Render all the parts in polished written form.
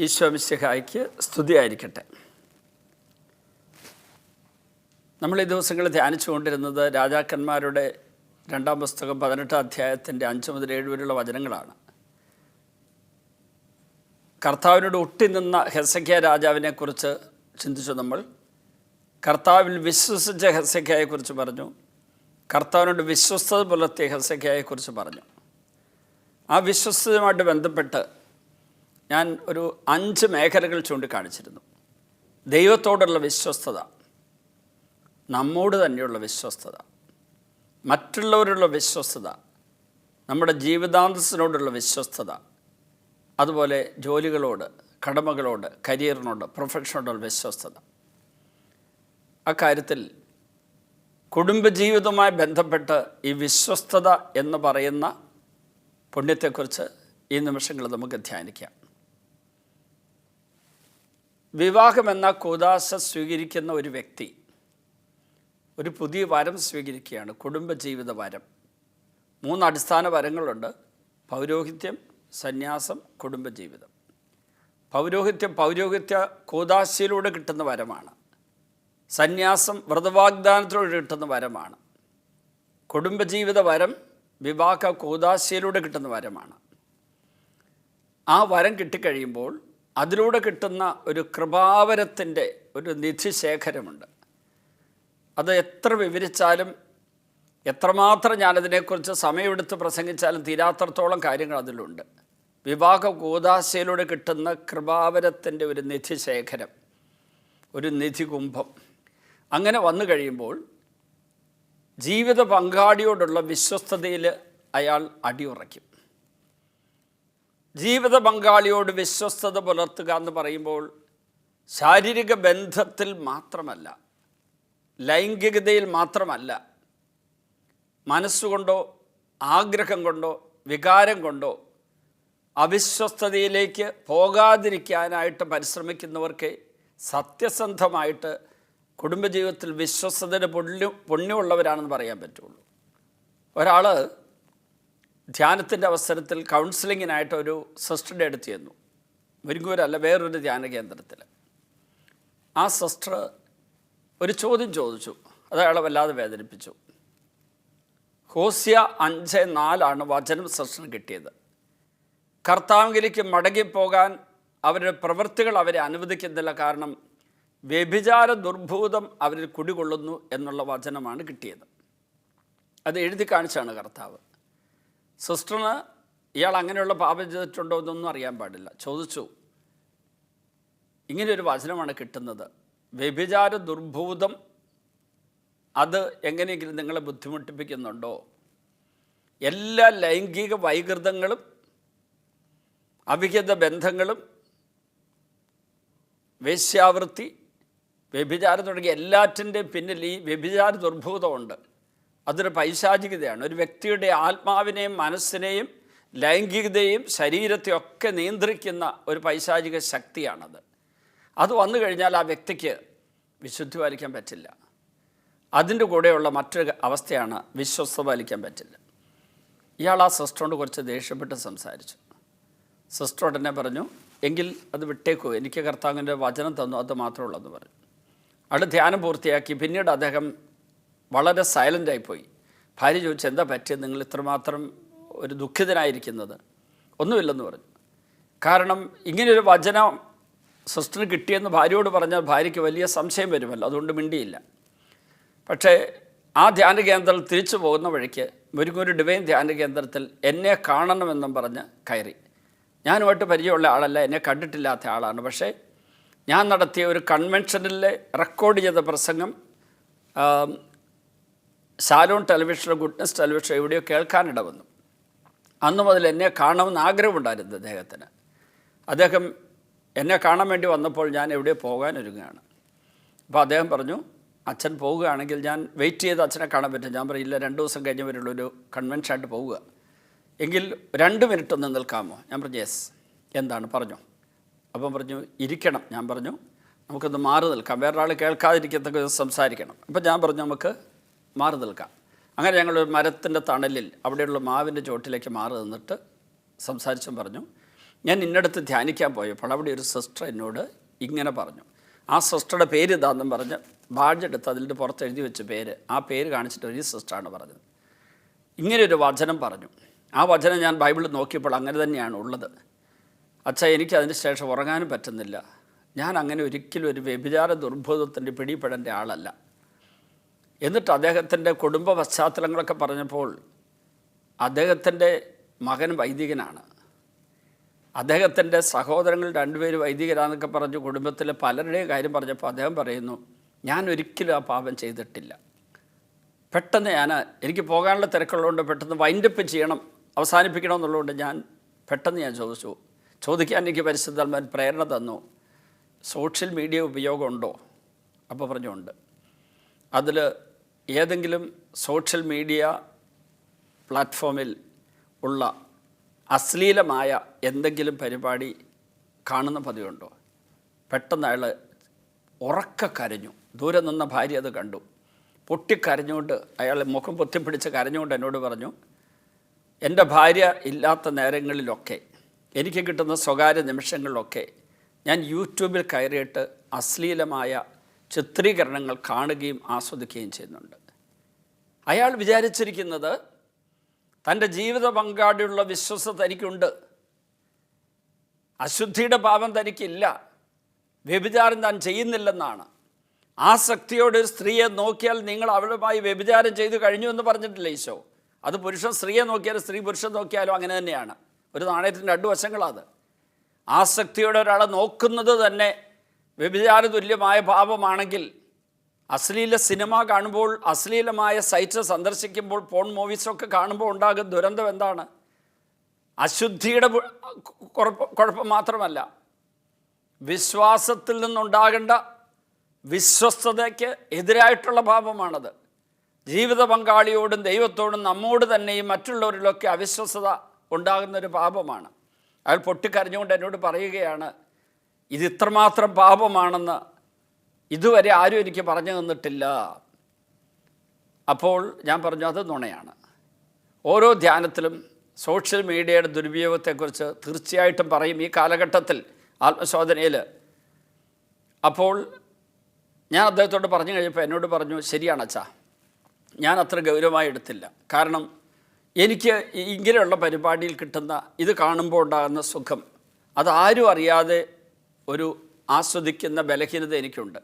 ഈശോ മിശിഹായ്ക്ക് സ്തുതിയായിരിക്കട്ടെ. നമ്മൾ ഈ ദിവസങ്ങളിൽ ധ്യാനിച്ചുകൊണ്ടിരുന്നത് രാജാക്കന്മാരുടെ 2-ാം പുസ്തകം 18-ാം അധ്യായത്തിൻ്റെ 5 മുതൽ 7 വരെയുള്ള വചനങ്ങളാണ്. കർത്താവിനോട് ഒട്ടിനിന്ന ഹെസക്കിയ രാജാവിനെക്കുറിച്ച് ചിന്തിച്ചു. നമ്മൾ കർത്താവിൽ വിശ്വസിച്ച ഹെസക്കിയായെക്കുറിച്ച് പറഞ്ഞു. കർത്താവിനോട് വിശ്വസ്തത പുലർത്തിയ ഹെസക്കിയായെക്കുറിച്ച് പറഞ്ഞു. ആ വിശ്വസ്തതയുമായിട്ട് ബന്ധപ്പെട്ട് ഞാൻ ഒരു 5 മേഖലകൾ ചൂണ്ടിക്കാണിച്ചിരുന്നു. ദൈവത്തോടുള്ള വിശ്വസ്തത, നമ്മോട് തന്നെയുള്ള വിശ്വസ്തത, മറ്റുള്ളവരുള്ള വിശ്വസ്തത, നമ്മുടെ ജീവിതാന്തസ്സിനോടുള്ള വിശ്വസ്തത, അതുപോലെ ജോലികളോട്, കടമകളോട്, കരിയറിനോട്, പ്രൊഫഷനോടുള്ള വിശ്വസ്തത. അക്കാര്യത്തിൽ കുടുംബജീവിതവുമായി ബന്ധപ്പെട്ട് ഈ വിശ്വസ്തത എന്ന് പറയുന്ന പുണ്യത്തെക്കുറിച്ച് ഈ നിമിഷങ്ങൾ നമുക്ക് ധ്യാനിക്കാം. വിവാഹമെന്ന കൂദാശ സ്വീകരിക്കുന്ന ഒരു വ്യക്തി ഒരു പുതിയ വരം സ്വീകരിക്കുകയാണ്, കുടുംബജീവിത വരം. 3 അടിസ്ഥാന വരങ്ങളുണ്ട്: പൗരോഹിത്യം, സന്യാസം, കുടുംബജീവിതം. പൗരോഹിത്യ കൂദാശയിലൂടെ കിട്ടുന്ന വരമാണ്. സന്യാസം വ്രതവാഗ്ദാനത്തിലൂടെ കിട്ടുന്ന വരമാണ്. കുടുംബജീവിത വരം വിവാഹ കൂദാശയിലൂടെ കിട്ടുന്ന വരമാണ്. ആ വരം കിട്ടിക്കഴിയുമ്പോൾ അതിലൂടെ കിട്ടുന്ന ഒരു കൃപാവരത്തിൻ്റെ ഒരു നിധിശേഖരമുണ്ട്. അത് എത്ര വിവരിച്ചാലും എത്രമാത്രം ഞാനതിനെക്കുറിച്ച് സമയമെടുത്ത് പ്രസംഗിച്ചാലും തീരാത്രത്തോളം കാര്യങ്ങൾ അതിലുണ്ട്. വിവാഹ കൂദാശയിലൂടെ കിട്ടുന്ന കൃപാവരത്തിൻ്റെ ഒരു നിധിശേഖരം, ഒരു നിധികുംഭം. അങ്ങനെ വന്നു കഴിയുമ്പോൾ ജീവിത പങ്കാളിയോടുള്ള വിശ്വസ്തതയിൽ അയാൾ അടിയുറയ്ക്കും. ജീവിത പങ്കാളിയോട് വിശ്വസ്തത പുലർത്തുക എന്ന് പറയുമ്പോൾ ശാരീരിക ബന്ധത്തിൽ മാത്രമല്ല, ലൈംഗികതയിൽ മാത്രമല്ല, മനസ്സുകൊണ്ടോ ആഗ്രഹം കൊണ്ടോ വികാരം കൊണ്ടോ അവിശ്വസ്തതയിലേക്ക് പോകാതിരിക്കാനായിട്ട് പരിശ്രമിക്കുന്നവർക്ക് സത്യസന്ധമായിട്ട് കുടുംബജീവിതത്തിൽ വിശ്വസ്തതയുടെ പുണ്യമുള്ളവരാണെന്ന് പറയാൻ പറ്റുള്ളൂ. ഒരാൾ ധ്യാനത്തിൻ്റെ അവസരത്തിൽ കൗൺസിലിങ്ങിനായിട്ട് ഒരു സിസ്റ്ററുടെ അടുത്ത് ചെന്നു. മുരിങ്ങൂരല്ല, വേറൊരു ധ്യാന കേന്ദ്രത്തിൽ. ആ സിസ്റ്റർ ഒരു ചോദ്യം ചോദിച്ചു. അത് അയാളെ വല്ലാതെ വേദനിപ്പിച്ചു. ഹോസിയ 5:4 വചനം സിസ്റ്ററിന് കിട്ടിയത്. കർത്താവിലേക്ക് മടങ്ങിപ്പോകാൻ അവരുടെ പ്രവൃത്തികൾ അവരെ അനുവദിക്കുന്നില്ല, കാരണം വ്യഭിചാര ദുർഭൂതം അവരിൽ കുടികൊള്ളുന്നു എന്നുള്ള വചനമാണ് കിട്ടിയത്. അത് എഴുതി കാണിച്ചാണ് കർത്താവ്. സിസ്റ്ററിന് ഇയാൾ അങ്ങനെയുള്ള പാപം ചെയ്തിട്ടുണ്ടോ എന്നൊന്നും അറിയാൻ പാടില്ല. ചോദിച്ചു, ഇങ്ങനെയൊരു വചനമാണ് കിട്ടുന്നത്, വ്യഭിചാര ദുർഭൂതം അത് എങ്ങനെയെങ്കിലും നിങ്ങളെ ബുദ്ധിമുട്ടിപ്പിക്കുന്നുണ്ടോ? എല്ലാ ലൈംഗിക വൈകൃതങ്ങളും അവിഹിത ബന്ധങ്ങളും വേശ്യാവൃത്തി, വ്യഭിചാരം തുടങ്ങിയ എല്ലാറ്റിൻ്റെയും പിന്നിൽ ഈ വ്യഭിചാര ദുർഭൂതമുണ്ട്. അതൊരു പൈശാചികതയാണ്. ഒരു വ്യക്തിയുടെ ആത്മാവിനെയും മനസ്സിനെയും ലൈംഗികതയും ശരീരത്തെയും ഒക്കെ നിയന്ത്രിക്കുന്ന ഒരു പൈശാചിക ശക്തിയാണത്. അത് വന്നു കഴിഞ്ഞാൽ ആ വ്യക്തിക്ക് വിശുദ്ധി പാലിക്കാൻ പറ്റില്ല. അതിൻ്റെ കൂടെയുള്ള മറ്റൊരു അവസ്ഥയാണ് വിശ്വസ്ത പാലിക്കാൻ പറ്റില്ല. ഇയാൾ ആ സിസ്റ്ററോട് കുറച്ച് ദേഷ്യപ്പെട്ട് സംസാരിച്ചു. സിസ്റ്റർ ഉടനെ പറഞ്ഞു, എങ്കിൽ അത് വിട്ടേക്കൂ, എനിക്ക് കർത്താവിൻ്റെ വചനം തന്നു, അത് മാത്രമേ ഉള്ളൂ എന്ന് പറഞ്ഞു. അവിടെ ധ്യാനം പൂർത്തിയാക്കി. പിന്നീട് അദ്ദേഹം വളരെ സൈലൻ്റായിപ്പോയി. ഭാര്യ ചോദിച്ചു, എന്താ പറ്റിയത്, നിങ്ങൾ ഇത്രമാത്രം ഒരു ദുഃഖിതനായിരിക്കുന്നത്? ഒന്നുമില്ലെന്ന് പറഞ്ഞു. കാരണം ഇങ്ങനെയൊരു വചനം സിസ്റ്ററിന് കിട്ടിയെന്ന് ഭാര്യയോട് പറഞ്ഞാൽ ഭാര്യയ്ക്ക് വലിയ സംശയം വരുമല്ലോ, അതുകൊണ്ട് മിണ്ടിയില്ല. പക്ഷേ ആ ധ്യാന കേന്ദ്രത്തിൽ തിരിച്ചു പോകുന്ന വഴിക്ക് മുരിങ്ങൂർ ഡിവൈൻ ധ്യാന കേന്ദ്രത്തിൽ എന്നെ കാണണമെന്നും പറഞ്ഞ് കയറി. ഞാനുമായിട്ട് പരിചയമുള്ള ആളല്ല, എന്നെ കണ്ടിട്ടില്ലാത്ത ആളാണ്. പക്ഷേ ഞാൻ നടത്തിയ ഒരു കൺവെൻഷനിലെ റെക്കോർഡ് ചെയ്ത പ്രസംഗം ശാലോൺ ടെലിവിഷനിലോ ഗുഡ്നസ് ടെലിവിഷനോ എവിടെയോ കേൾക്കാനിട വന്നു. അന്ന് മുതൽ എന്നെ കാണണമെന്ന് ആഗ്രഹമുണ്ടായിരുന്നു അദ്ദേഹത്തിന്. അദ്ദേഹം എന്നെ കാണാൻ വേണ്ടി വന്നപ്പോൾ ഞാൻ എവിടെയോ പോകാനൊരുങ്ങുകയാണ്. അപ്പോൾ അദ്ദേഹം പറഞ്ഞു, അച്ഛൻ പോവുകയാണെങ്കിൽ ഞാൻ വെയിറ്റ് ചെയ്ത് അച്ഛനെ കാണാൻ പറ്റും. ഞാൻ പറയില്ല, 2 ദിവസം കഴിഞ്ഞ് വരുള്ളൊരു കൺവെൻഷനായിട്ട് പോവുക, എങ്കിൽ 2 മിനിറ്റ് ഒന്ന് നിൽക്കാമോ? ഞാൻ പറഞ്ഞു, യെസ്. എന്താണ്, പറഞ്ഞു. അപ്പം പറഞ്ഞു, ഇരിക്കണം. ഞാൻ പറഞ്ഞു, നമുക്കൊന്ന് മാറി നിൽക്കാം, വേറൊരാൾ കേൾക്കാതിരിക്കത്തക്ക സംസാരിക്കണം. അപ്പം ഞാൻ പറഞ്ഞു, നമുക്ക് മാറി നിൽക്കാം. അങ്ങനെ ഞങ്ങളൊരു മരത്തിൻ്റെ തണലിൽ അവിടെയുള്ള മാവിൻ്റെ ചോട്ടിലേക്ക് മാറി നിന്നിട്ട് സംസാരിച്ചും പറഞ്ഞു, ഞാൻ ഇന്നടത്ത് ധ്യാനിക്കാൻ പോയപ്പോൾ അവിടെ ഒരു സിസ്റ്റർ എന്നോട് ഇങ്ങനെ പറഞ്ഞു. ആ സിസ്റ്ററുടെ പേര് ഇതാണെന്നും പറഞ്ഞ് ബാഡ്ജ് എടുത്ത് അതിൻ്റെ പുറത്ത് എഴുതി വെച്ച പേര്, ആ പേര് കാണിച്ചിട്ട് ഒരു സിസ്റ്ററാണ് പറഞ്ഞത്. ഇങ്ങനെയൊരു വചനം പറഞ്ഞു. ആ വചനം ഞാൻ ബൈബിളിൽ നോക്കിയപ്പോൾ അങ്ങനെ തന്നെയാണ് ഉള്ളത്. അച്ഛാ, എനിക്ക് അതിന് ശേഷം ഉറങ്ങാനും പറ്റുന്നില്ല. ഞാൻ അങ്ങനെ ഒരിക്കലും ഒരു വ്യഭിചാര ദുർബോധത്തിൻ്റെ പിടിപ്പെടേണ്ട ആളല്ല. എന്നിട്ട് അദ്ദേഹത്തിൻ്റെ കുടുംബ പശ്ചാത്തലങ്ങളൊക്കെ പറഞ്ഞപ്പോൾ അദ്ദേഹത്തിൻ്റെ മകൻ വൈദികനാണ്, അദ്ദേഹത്തിൻ്റെ സഹോദരങ്ങൾ 2 പേര് വൈദികരാന്നൊക്കെ പറഞ്ഞു കുടുംബത്തിലെ പലരുടെയും കാര്യം പറഞ്ഞപ്പോൾ അദ്ദേഹം പറയുന്നു, ഞാൻ ഒരിക്കലും ആ പാപം ചെയ്തിട്ടില്ല. പെട്ടെന്ന് എനിക്ക് പോകാനുള്ള തിരക്കുള്ളതുകൊണ്ട് പെട്ടെന്ന് വൈൻഡപ്പ് ചെയ്യണം, അവസാനിപ്പിക്കണമെന്നുള്ളതുകൊണ്ട് ഞാൻ ചോദിക്കാൻ എനിക്ക് പരിശുദ്ധാത്മാവിൻ പ്രേരണ തന്നു, സോഷ്യൽ മീഡിയ ഉപയോഗമുണ്ടോ? അപ്പോൾ പറഞ്ഞുണ്ട്. അതിൽ ഏതെങ്കിലും സോഷ്യൽ മീഡിയ പ്ലാറ്റ്ഫോമിൽ ഉള്ള അശ്ലീലമായ എന്തെങ്കിലും പരിപാടി കാണുന്ന പതിവുണ്ടോ? പെട്ടെന്ന് അയാൾ ഉറക്കെ കരഞ്ഞു. ദൂരെ നിന്ന ഭാര്യ അത് കണ്ടു. പൊട്ടിക്കരഞ്ഞുകൊണ്ട് അയാൾ മുഖം പൊത്തിപ്പിടിച്ച് കരഞ്ഞുകൊണ്ട് എന്നോട് പറഞ്ഞു, എൻ്റെ ഭാര്യ ഇല്ലാത്ത നേരങ്ങളിലൊക്കെ, എനിക്ക് കിട്ടുന്ന സ്വകാര്യ നിമിഷങ്ങളിലൊക്കെ ഞാൻ യൂട്യൂബിൽ കയറിയിട്ട് അശ്ലീലമായ ചിത്രീകരണങ്ങൾ കാണുകയും ആസ്വദിക്കുകയും ചെയ്യുന്നുണ്ട്. അയാൾ വിചാരിച്ചിരിക്കുന്നത് തൻ്റെ ജീവിത പങ്കാളിയുള്ള വിശ്വസ്ത തനിക്കുണ്ട്, അശുദ്ധിയുടെ പാപം തനിക്കില്ല, വ്യഭിചാരം താൻ ചെയ്യുന്നില്ലെന്നാണ്. ആസക്തിയോടെ ഒരു സ്ത്രീയെ നോക്കിയാൽ നിങ്ങൾ അവളുമായി വ്യഭിചാരം ചെയ്തു കഴിഞ്ഞു എന്ന് പറഞ്ഞിട്ടില്ല ഈശോ. അത് പുരുഷൻ സ്ത്രീയെ നോക്കിയാലും സ്ത്രീ പുരുഷൻ നോക്കിയാലും അങ്ങനെ തന്നെയാണ്. ഒരു നാണയത്തിൻ്റെ 2 വശങ്ങളാണ്. ആസക്തിയോടെ ഒരാളെ നോക്കുന്നത് തന്നെ വ്യഭിചാര തുല്യമായ പാപമാണെങ്കിൽ, അശ്ലീല സിനിമ കാണുമ്പോൾ, അശ്ലീലമായ സൈറ്റ് സന്ദർശിക്കുമ്പോൾ, പോൺ മൂവീസൊക്കെ കാണുമ്പോൾ ഉണ്ടാകുന്ന ദുരന്തം എന്താണ്? അശുദ്ധിയുടെ കുഴപ്പം മാത്രമല്ല, വിശ്വാസത്തിൽ നിന്നുണ്ടാകേണ്ട വിശ്വസ്തതയ്ക്ക് എതിരായിട്ടുള്ള പാപമാണത്. ജീവിത പങ്കാളിയോടും ദൈവത്തോടും നമ്മോട് തന്നെയും മറ്റുള്ളവരിലൊക്കെ അവിശ്വസത ഉണ്ടാകുന്നൊരു പാപമാണ്. അയാൾ പൊട്ടിക്കരഞ്ഞുകൊണ്ട് എന്നോട് പറയുകയാണ്, ഇത് ഇത്രമാത്രം പാപമാണെന്ന് ഇതുവരെ ആരും എനിക്ക് പറഞ്ഞു തന്നിട്ടില്ല. അപ്പോൾ ഞാൻ പറഞ്ഞു, അത് നുണയാണ്. ഓരോ ധ്യാനത്തിലും സോഷ്യൽ മീഡിയയുടെ ദുരുപയോഗത്തെക്കുറിച്ച് തീർച്ചയായിട്ടും പറയും ഈ കാലഘട്ടത്തിൽ ആത്മശോധനയിൽ. അപ്പോൾ ഞാൻ അദ്ദേഹത്തോട് പറഞ്ഞു കഴിഞ്ഞപ്പോൾ എന്നോട് പറഞ്ഞു, ശരിയാണ് അച്ഛാ, ഞാൻ അത്ര ഗൗരവമായി എടുത്തില്ല. കാരണം എനിക്ക് ഇങ്ങനെയുള്ള പരിപാടിയിൽ കിട്ടുന്ന ഇത് കാണുമ്പോൾ ഉണ്ടാകുന്ന സുഖം അതാരും അറിയാതെ ഒരു ആസ്വദിക്കുന്ന ബലഹീനത എനിക്കുണ്ട്.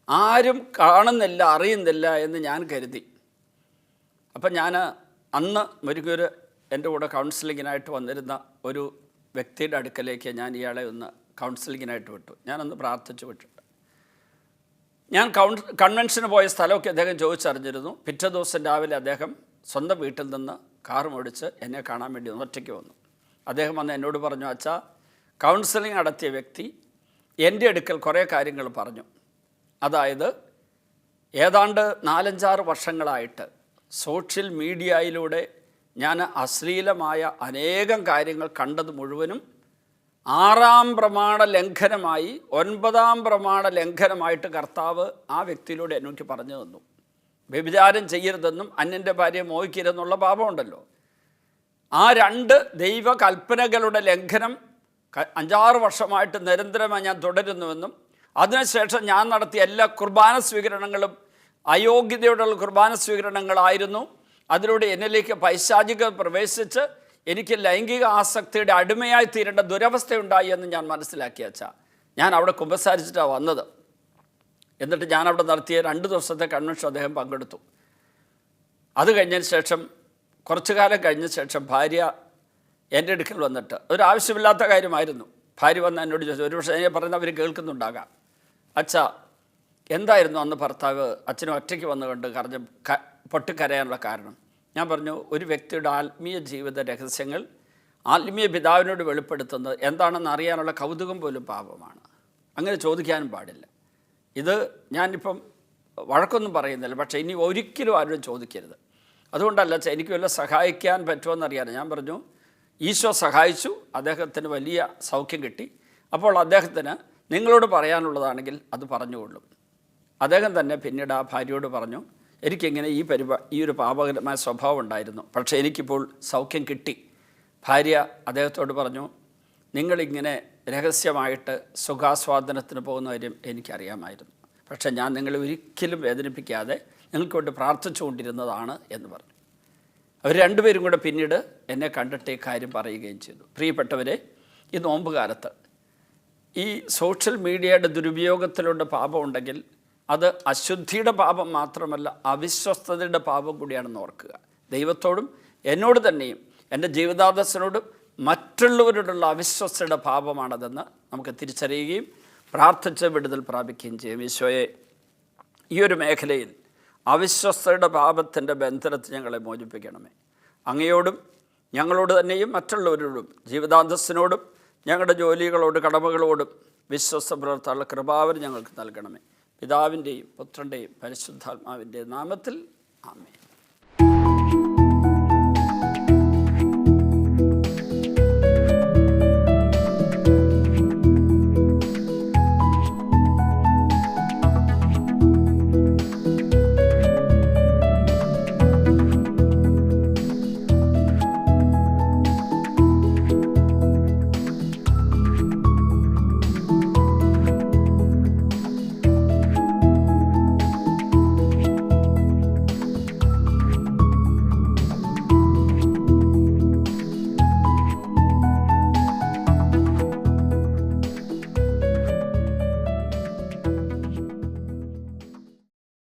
ആരും കാണുന്നില്ല, അറിയുന്നില്ല എന്ന് ഞാൻ കരുതി. അപ്പം ഞാൻ അന്ന് മുരുകൂർ എൻ്റെ കൂടെ കൗൺസിലിങ്ങിനായിട്ട് വന്നിരുന്ന ഒരു വ്യക്തിയുടെ അടുക്കലേക്ക് ഞാൻ ഇയാളെ ഒന്ന് കൗൺസിലിങ്ങിനായിട്ട് വിട്ടു. ഞാനൊന്ന് പ്രാർത്ഥിച്ചു വിട്ടിട്ട് ഞാൻ കൺവെൻഷന് പോയ സ്ഥലമൊക്കെ അദ്ദേഹം ചോദിച്ചറിഞ്ഞിരുന്നു. പിറ്റേ ദിവസം രാവിലെ അദ്ദേഹം സ്വന്തം വീട്ടിൽ നിന്ന് കാർ ഓടിച്ച് എന്നെ കാണാൻ വേണ്ടി ഒറ്റയ്ക്ക് വന്നു. അദ്ദേഹം വന്ന് എന്നോട് പറഞ്ഞു, അച്ഛാ, കൗൺസിലിംഗ് നടത്തിയ വ്യക്തി എൻ്റെ അടുക്കൽ കുറേ കാര്യങ്ങൾ പറഞ്ഞു. അതായത് ഏതാണ്ട് 4-5 വർഷങ്ങളായിട്ട് സോഷ്യൽ മീഡിയയിലൂടെ ഞാൻ അശ്ലീലമായ അനേകം കാര്യങ്ങൾ കണ്ടത് മുഴുവനും 6-ാം പ്രമാണ ലംഘനമായി 9-ാം പ്രമാണ ലംഘനമായിട്ട് കർത്താവ് ആ വ്യക്തിയിലൂടെ എനിക്ക് പറഞ്ഞു തന്നു. വ്യഭിചാരം ചെയ്യരുതെന്നും അന്യൻ്റെ ഭാര്യയെ മോഹിക്കരുതെന്നുള്ള പാപമുണ്ടല്ലോ, ആ 2 ദൈവകൽപ്പനകളുടെ ലംഘനം 5-6 വർഷമായിട്ട് നിരന്തരമായി ഞാൻ തുടരുന്നുവെന്നും അതിനുശേഷം ഞാൻ നടത്തിയ എല്ലാ കുർബാന സ്വീകരണങ്ങളും അയോഗ്യതയോടുള്ള കുർബാന സ്വീകരണങ്ങളായിരുന്നു. അതിലൂടെ എന്നിലേക്ക് പൈശാചിക പ്രവേശിച്ച് എനിക്ക് ലൈംഗിക ആസക്തിയുടെ അടിമയായി തീരേണ്ട ദുരവസ്ഥയുണ്ടായി എന്ന് ഞാൻ മനസ്സിലാക്കി. അച്ഛാ, ഞാൻ അവിടെ കുമ്പസാരിച്ചിട്ടാണ് വന്നത്. എന്നിട്ട് ഞാൻ അവിടെ നടത്തിയ 2 ദിവസത്തെ കൺവെൻഷൻ അദ്ദേഹം പങ്കെടുത്തു. അത് കഴിഞ്ഞതിന് ശേഷം കുറച്ചു കാലം കഴിഞ്ഞ ശേഷം ഭാര്യ എൻ്റെ അടുക്കൽ വന്നിട്ട്, ഒരു ആവശ്യമില്ലാത്ത കാര്യമായിരുന്നു, ഭാര്യ വന്ന് എന്നോട് ചോദിച്ചു, ഒരുപക്ഷെ ഞാൻ പറയുന്നത് അവർ കേൾക്കുന്നുണ്ടാകാം, അച്ഛാ, എന്തായിരുന്നു അന്ന് ഭർത്താവ് അച്ഛനും ഒറ്റയ്ക്ക് വന്നുകൊണ്ട് പൊട്ടിക്കരയാനുള്ള കാരണം? ഞാൻ പറഞ്ഞു, ഒരു വ്യക്തിയുടെ ആത്മീയ ജീവിത രഹസ്യങ്ങൾ ആത്മീയ പിതാവിനോട് വെളിപ്പെടുത്തുന്നത് എന്താണെന്ന് അറിയാനുള്ള കൗതുകം പോലും പാപമാണ്. അങ്ങനെ ചോദിക്കാനും പാടില്ല. ഇത് ഞാനിപ്പം വഴക്കൊന്നും പറയുന്നില്ല, പക്ഷേ ഇനി ഒരിക്കലും ആരോടും ചോദിക്കരുത്. അതുകൊണ്ടല്ല അച്ഛാ, എനിക്ക് വല്ല സഹായിക്കാൻ പറ്റുമെന്നറിയാൻ. ഞാൻ പറഞ്ഞു, ഈശോ സഹായിച്ചു, അദ്ദേഹത്തിന് വലിയ സൗഖ്യം കിട്ടി. അപ്പോൾ അദ്ദേഹത്തിന് നിങ്ങളോട് പറയാനുള്ളതാണെങ്കിൽ അത് പറഞ്ഞുകൊള്ളും. അദ്ദേഹം തന്നെ പിന്നീട് ആ ഭാര്യയോട് പറഞ്ഞു, എനിക്കിങ്ങനെ ഈ ഒരു പാപകരമായ സ്വഭാവം ഉണ്ടായിരുന്നു, പക്ഷേ എനിക്കിപ്പോൾ സൗഖ്യം കിട്ടി. ഭാര്യ അദ്ദേഹത്തോട് പറഞ്ഞു, നിങ്ങളിങ്ങനെ രഹസ്യമായിട്ട് സുഖാസ്വാദനത്തിന് പോകുന്ന കാര്യം എനിക്കറിയാമായിരുന്നു. പക്ഷേ ഞാൻ നിങ്ങളെ ഒരിക്കലും വേദനിപ്പിക്കാതെ നിങ്ങൾക്ക് വേണ്ടി പ്രാർത്ഥിച്ചുകൊണ്ടിരുന്നതാണ് എന്ന് പറഞ്ഞു. അവർ രണ്ടുപേരും കൂടെ പിന്നീട് എന്നെ കണ്ടിട്ട് ഈ കാര്യം പറയുകയും ചെയ്തു. പ്രിയപ്പെട്ടവരെ, ഈ നോമ്പ് കാലത്ത് ഈ സോഷ്യൽ മീഡിയയുടെ ദുരുപയോഗത്തിലുള്ള പാപമുണ്ടെങ്കിൽ അത് അശുദ്ധിയുടെ പാപം മാത്രമല്ല, അവിശ്വസ്തതയുടെ പാപം കൂടിയാണെന്ന് ഓർക്കുക. ദൈവത്തോടും എന്നോട് തന്നെയും എൻ്റെ ജീവിതാദർശനോടും മറ്റുള്ളവരോടുള്ള അവിശ്വസ്തയുടെ പാപമാണതെന്ന് നമുക്ക് തിരിച്ചറിയുകയും പ്രാർത്ഥിച്ച് വിടുതൽ പ്രാപിക്കുകയും ചെയ്യും. ഈശോയെ, ഈ ഒരു മേഖലയിൽ അവിശ്വസ്തയുടെ പാപത്തിൻ്റെ ബന്ധനത്തിൽ ഞങ്ങളെ മോചിപ്പിക്കണമേ. അങ്ങയോടും ഞങ്ങളോട് തന്നെയും മറ്റുള്ളവരോടും ജീവിതാന്തസ്സിനോടും ഞങ്ങളുടെ ജോലികളോട് കടമകളോടും വിശ്വസ്ത പുലർത്താനുള്ള കൃപാവരം ഞങ്ങൾക്ക് നൽകണമേ. പിതാവിൻ്റെയും പുത്രൻ്റെയും പരിശുദ്ധാത്മാവിൻ്റെയും നാമത്തിൽ ആമേൻ.